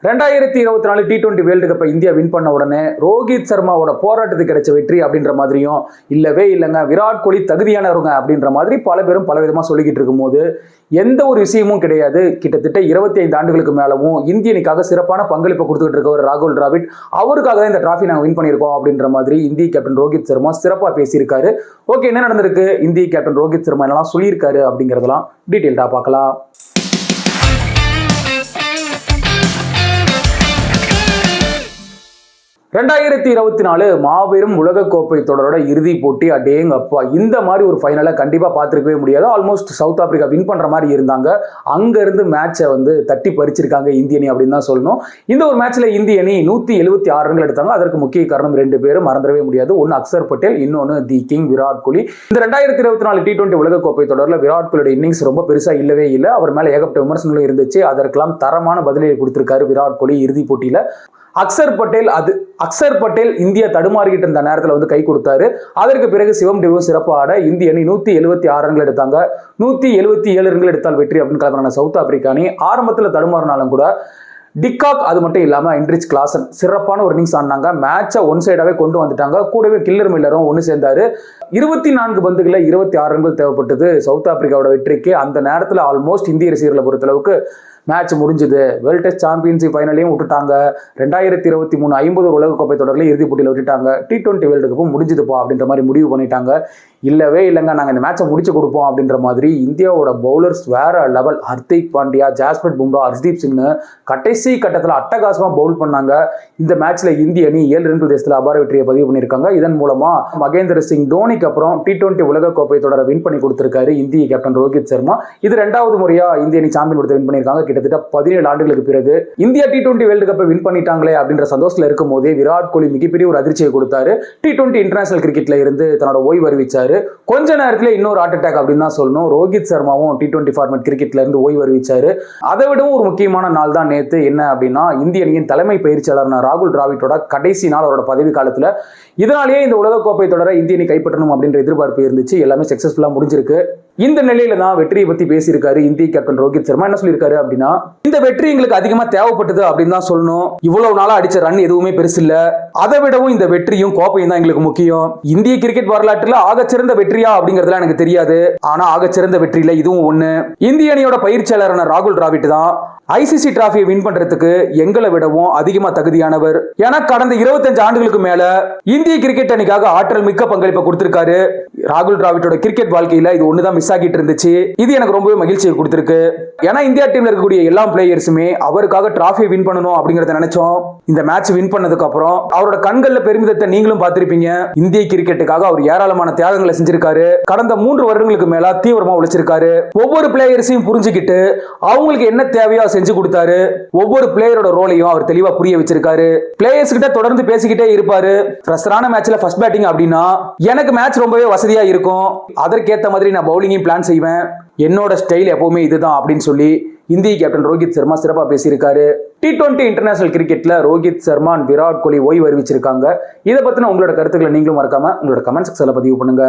2024 T20 world கப்பை India win பண்ண உடனே ரோஹித் சர்மாவோட போராட்டத்துக்கு கிடைச்ச வெற்றி அப்படின்ற மாதிரியும் இல்லவே இல்லைங்க விராட் கோலி தகுதியானவருங்க அப்படின்ற மாதிரி பல பேரும் பல விதமாக சொல்லிக்கிட்டு இருக்கும்போது எந்த ஒரு விஷயமும் கிடையாது. கிட்டத்தட்ட 25 ஆண்டுகளுக்கு மேலவும் இந்திய அணிக்காக சிறப்பான பங்களிப்பை கொடுத்துக்கிட்டு இருக்கவர் ராகுல் டிராவிட், அவருக்காக தான் இந்த டிராஃபி நாங்கள் வின் பண்ணியிருக்கோம் அப்படின்ற மாதிரி இந்திய கேப்டன் ரோஹித் சர்மா சிறப்பாக பேசியிருக்காரு. ஓகே, என்ன நடந்திருக்கு, இந்திய கேப்டன் ரோஹித் சர்மா என்னெல்லாம் சொல்லியிருக்காரு அப்படிங்கிறதெல்லாம் டீட்டெயில்டாக பார்க்கலாம். 2024 மாபெரும் உலகக்கோப்பை தொடரோட இறுதி போட்டி. அடேங்கப்பா, இந்த மாதிரி ஒரு ஃபைனலை கண்டிப்பாா பார்த்துருக்கவே முடியாது. ஆல்மோஸ்ட் சவுத் ஆப்பிரிக்கா வின் பண்ற மாதிரி இருந்தாங்க. அங்க இருந்து மேட்சை தட்டி பறிச்சிருக்காங்க இந்திய அணி அப்படின்னு தான் சொல்லணும். இந்த ஒரு மேட்ச்ல இந்திய அணி 176 ரன்கள் எடுத்தாங்க. அதற்கு முக்கிய காரணம் 2 பேரும் மறந்துடவே முடியாது. ஒன்னு அக்சர் பட்டேல், இன்னொன்னு தி கிங் விராட் கோலி. இந்த 2024 T20 உலகக்கோப்பை தொடரில் விராட் கோலியோட இன்னிங்ஸ் ரொம்ப பெருசா இல்லவே இல்லை. அவர் மேல ஏகப்பட்ட விமர்சனங்களும் இருந்துச்சு. அதற்கெல்லாம் தரமான பதிலை கொடுத்திருக்காரு விராட் கோலி இறுதி போட்டியில. அக்சர் பட்டேல் இந்தியா தடுமாறிக்கிட்டு இருந்த நேரத்தில் கை கொடுத்தாரு. அதற்கு பிறகு சிவம் டிவும் சிறப்பு ஆட இந்திய அணி 176 ரன்கள் எடுத்தாங்க. 177 ரன்கள் எடுத்தால் வெற்றி அப்படின்னு கிளம்பின சவுத் ஆப்பிரிக்கா அணி ஆரம்பத்தில் தடுமாறினாலும் கூட டிகாக் அது மட்டும் இல்லாமல் என்ரிச் கிளாசன் சிறப்பான ஒரு இன்னிங்ஸ் ஆடினாங்க. மேட்சை ஒன் சைடாவே கொண்டு வந்துட்டாங்க. கூடவே கில்லர் மில்லரும் ஒன்று சேர்ந்தாரு. 24 பந்துகளில் 26 ரன்கள் தேவைப்பட்டது சவுத் ஆப்பிரிக்காவோட வெற்றிக்கு. அந்த நேரத்தில் ஆல்மோஸ்ட் இந்திய ரசிகர்களை பொறுத்தளவுக்கு மேட்ச் முடிஞ்சுது. வேர்ல்ட் டெஸ்ட் சாம்பியன்ஷிப் ஃபைனலையும் விட்டுட்டாங்க. 2023 50 உலகக்கோப்பை தொடரில் இறுதி போட்டியில் விட்டுட்டாங்க. T20 வேர்ல்டு கப்பும் முடிஞ்சுதுப்பா அப்படின்ற மாதிரி முடிவு பண்ணிட்டாங்க. இல்லவே இல்லைங்க, நாங்கள் இந்த மேட்சை முடிச்சு கொடுப்போம் அப்படின்ற மாதிரி இந்தியாவோட பவுலர்ஸ் வேற லெவல். ஹர்திக் பாண்டியா, ஜாஸ்பிரிட் பும்ரா, ஹர்ஷ்தீப் சிங் கடைசி கட்டத்தில் அட்டகாசமாக பவுல் பண்ணாங்க. இந்த மேட்ச்ல இந்திய அணி 7 ரன்கள் தேசத்தில் அபார வெற்றியை பதிவு பண்ணியிருக்காங்க. இதன் மூலமா மகேந்திர சிங் தோனிக்கு அப்புறம் T20 உலகக்கோப்பை தொடரை வின் பண்ணி கொடுத்திருக்காரு இந்திய கேப்டன் ரோஹித் சர்மா. இது 2வது முறையா இந்திய அணி சாம்பியன் வின் பண்ணியிருக்காங்க. கிட்டத்தட்ட 17 ஆண்டுகளுக்கு பிறகு இந்தியா T20 வேர்ல்டு கப்பை வின் பண்ணிட்டாங்களே அப்படின்ற சந்தோஷத்தில் இருக்கும் போதே விராட் கோலி மிகப்பெரிய ஒரு அதிர்ச்சியை கொடுத்தாரு. T20 இன்டர்நேஷனல் கிரிக்கெட்ல இருந்து தன்னோட ஓய்வு அறிவிச்சாரு. கொஞ்ச நேரத்தில் இன்னொரு ஹார்ட் அட்டாக் அப்படின்னு தான் சொல்லணும். ரோஹித் சர்மாவும் T20 ஃபார்மேட் கிரிக்கெட்ல இருந்து ஓய்வு அறிவிச்சாரு. அதை விடவும் ஒரு முக்கியமான நாள் தான் நேத்து. என்ன அப்படின்னா இந்திய அணியின் தலைமை பயிற்சியாளர் ராகுல் டிராவிட்டோட கடைசி நாள் அவரோட பதவி காலத்துல. இதனாலேயே இந்த உலகக்கோப்பை தொடர இந்திய அணி கைப்பற்றணும் அப்படின்ற எதிர்பார்ப்பு இருந்துச்சு. எல்லாமே சக்சஸ்ஃபுல்லா முடிஞ்சிருக்கு. இந்த நிலையில தான் வெற்றியை பத்தி பேசியிருக்காரு இந்திய கேப்டன் ரோஹித் சர்மா. என்ன சொல்லியிருக்காரு அப்படின்னா, இந்த வெற்றி எங்களுக்கு அதிகமா தேவைப்பட்டது அப்படின்னு தான் சொல்லணும். இவ்வளவு நாளா அடிச்ச ரன் எதுவுமே பெருசு இல்ல. அதை விடவும் இந்த வெற்றியும் கோப்பையும் தான் எங்களுக்கு முக்கியம். இந்திய கிரிக்கெட் வரலாற்றுல ஆகச்சிறந்த வெற்றியா அப்படிங்கறதுலாம் எனக்கு தெரியாது. ஆனா ஆகச்சிறந்த வெற்றியில இதுவும் ஒண்ணு. இந்திய அணியோட பயிற்சியாளரான ராகுல் டிராவிட் தான் ICC டிராஃபியை வின் பண்றதுக்கு எங்களை விடவும் அதிகமா தகுதியானவர். ஏன்னா கடந்த 25 ஆண்டுகளுக்கு மேல இந்திய கிரிக்கெட் அணிக்காக ஆற்றல் மிக்க பங்களிப்பை கொடுத்திருக்காரு. ராகுல் டிராவிட்டோட கிரிக்கெட் வாழ்க்கையில இது ஒண்ணுதான் மிஸ் ஆகிட்டு இருந்துச்சு. இது எனக்கு ரொம்பவே மகிழ்ச்சியை கொடுத்திருக்கு. ஏன்னா இந்தியா டீம்ல இருக்கக்கூடிய எல்லா பிளேயர்ஸுமே அவருக்காக டிராஃபியை வின் பண்ணணும் அப்படிங்கறத நினைச்சோம். இந்த மேட்ச் வின் பண்ணதுக்கு அப்புறம் அவரோட கண்கள்ல பெருமிதத்தை நீங்களும் பார்த்திருப்பீங்க. இந்திய கிரிக்கெட்டுக்காக அவர் ஏராளமான தியாகங்களை செஞ்சிருக்காரு. கடந்த 3 வருடங்களுக்கு மேல தீவிரமா உழைச்சிருக்காரு. ஒவ்வொரு பிளேயர்ஸையும் புரிஞ்சுக்கிட்டு அவங்களுக்கு என்ன தேவையோ செஞ்சு கொடுத்தாரு. ஒவ்வொரு பிளேயரோட ரோலையும் அவர் தெளிவா புரிய வச்சிருக்காரு. பிளேயர்ஸ் கிட்ட தொடர்ந்து பேசிக்கிட்டே இருப்பாரு. பிரஷரான மேட்ச்ல ஃபர்ஸ்ட் பேட்டிங் அப்படின்னா எனக்கு மேட்ச் ரொம்பவே வசதியா இருக்கும். அதற்கேற்ற மாதிரி நான் பவுலிங்கையும் பிளான் செய்வேன். என்னோட ஸ்டைல் எப்பவுமே இதுதான் அப்படின்னு சொல்லி இந்திய கேப்டன் ரோஹித் சர்மா சிறப்பா பேசியிருக்காரு. T20 இன்டர்நேஷனல் கிரிக்கெட்ல ரோஹித் சர்மா, விராட் கோலி ஓய்வு அறிவிச்சிருக்காங்க. இதை பத்தின உங்களோட கருத்துக்களை நீங்களும் மறக்காம உங்களோட கமெண்ட் செக்ஷன்ல பதிவு பண்ணுங்க.